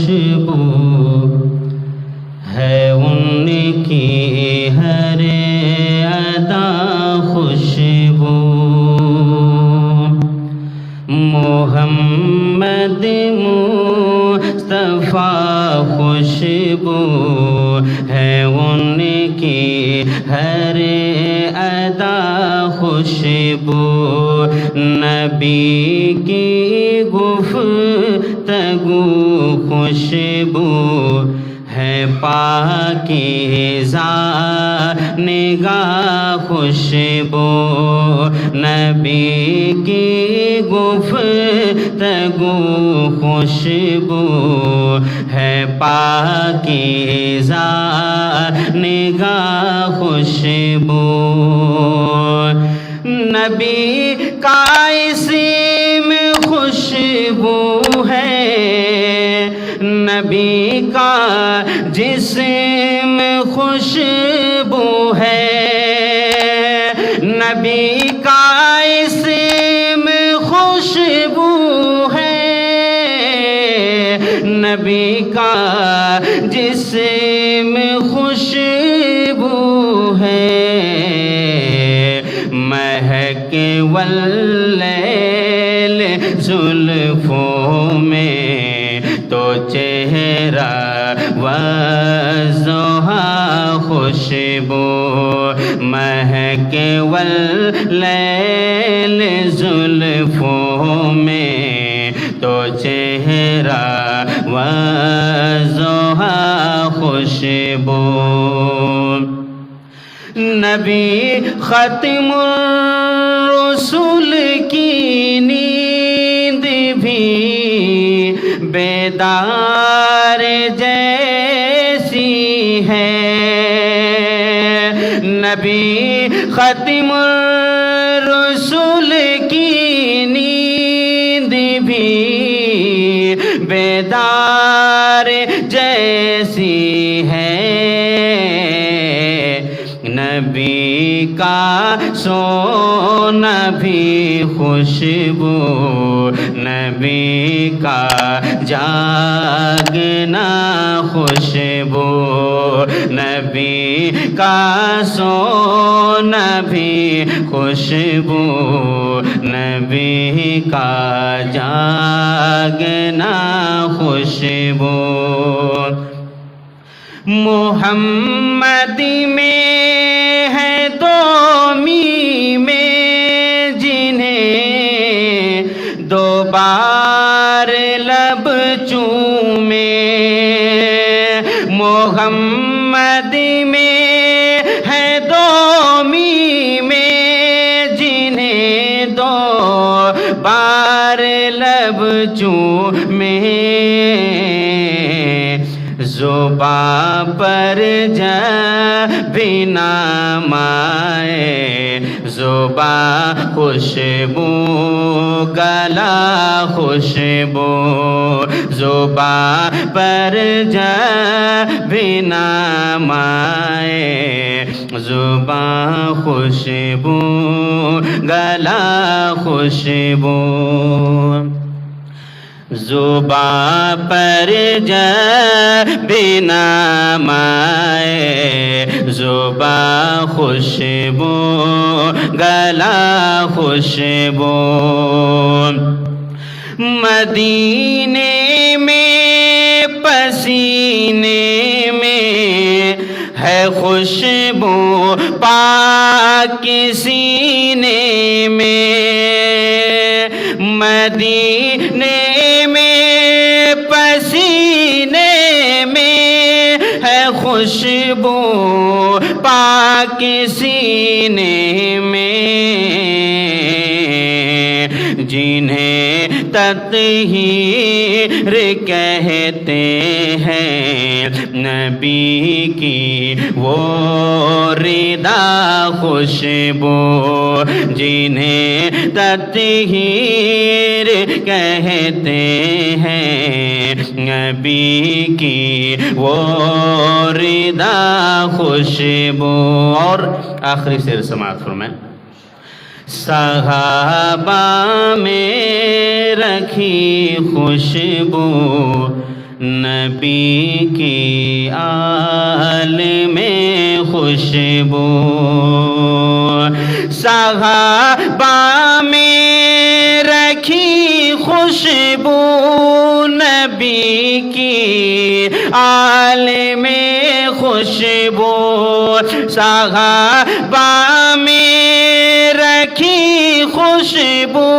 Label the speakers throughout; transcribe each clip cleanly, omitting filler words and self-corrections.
Speaker 1: خوشبو ہے ان کی ہر ادا خوشبو محمد مصطفیٰ خوشبو ہے ان کی ہر ادا خوشبو نبی کی گفتگو خوشبو ہے پاکیزہ نگاہ خوشبو نبی کی گفتگو خوشبو ہے پاکیزہ نگاہ خوشبو نبی کا اسم خوشبو ہے نبی کا جسم خوشبو ہے نبی کا اسم خوشبو ہے نبی کا جسم خوشبو ہے مہک واللیل زلفوں میں تو چہرہ والضحیٰ خوشبو مہک واللیل زلفوں میں تو چہرہ والضحیٰ خوشبو نبی ختم الرسول کی نیند بھی بیدار جیسی ہے نبی ختم الرسول کی نیند بھی بیدار جیسی ہے نبی کا سونا بھی خوشبو نبی کا جاگنا خوشبو نبی کا سونا بھی خوشبو نبی کا جاگنا خوشبو محمد میں ہے دو میں جنہیں دو بار لب چومے محمد میں ہے دو میں جنہیں دو بار لب چومے زباں پر جب نام آئے زباں خوشبو گلا خوشبو زباں پر جب نام آئے زباں خوشبو گلا خوشبو زباں پر جب نام آئے زباں خوشبو گلا خوشبو مدینے میں پسینے میں ہے خوشبو پاک سینے میں مدینے میں پسینے میں ہے خوشبو پاک سینے میں جنہیں تطہیر کہتے ہیں نبی کی وہ ردا خوشبو جنہیں تطہیر کہتے ہیں نبی کی وہ ردا خوشبو اور آخری شعر سماعت فرمائیں صحابہ میں رکھی خوشبو نبی کی آل میں خوشبو صحابہ میں رکھی خوشبو نبی کی آل میں خوشبو صحابہ میں رکھی خوشبو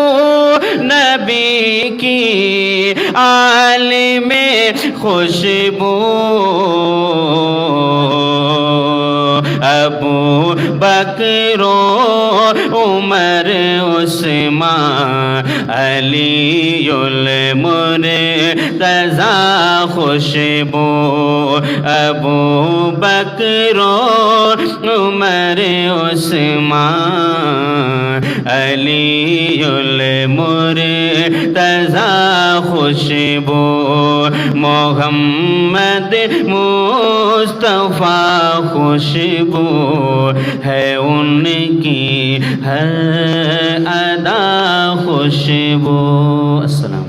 Speaker 1: نبی کی آل میں خوشبو ابو بکر عمر عثمان علی المرتضی خوشبو ابو بکر عمر عثمان علی المرتضی خوشبو محمد مصطفیٰ خوشبو ہے ان کی ہر ادا خوشبو. السلام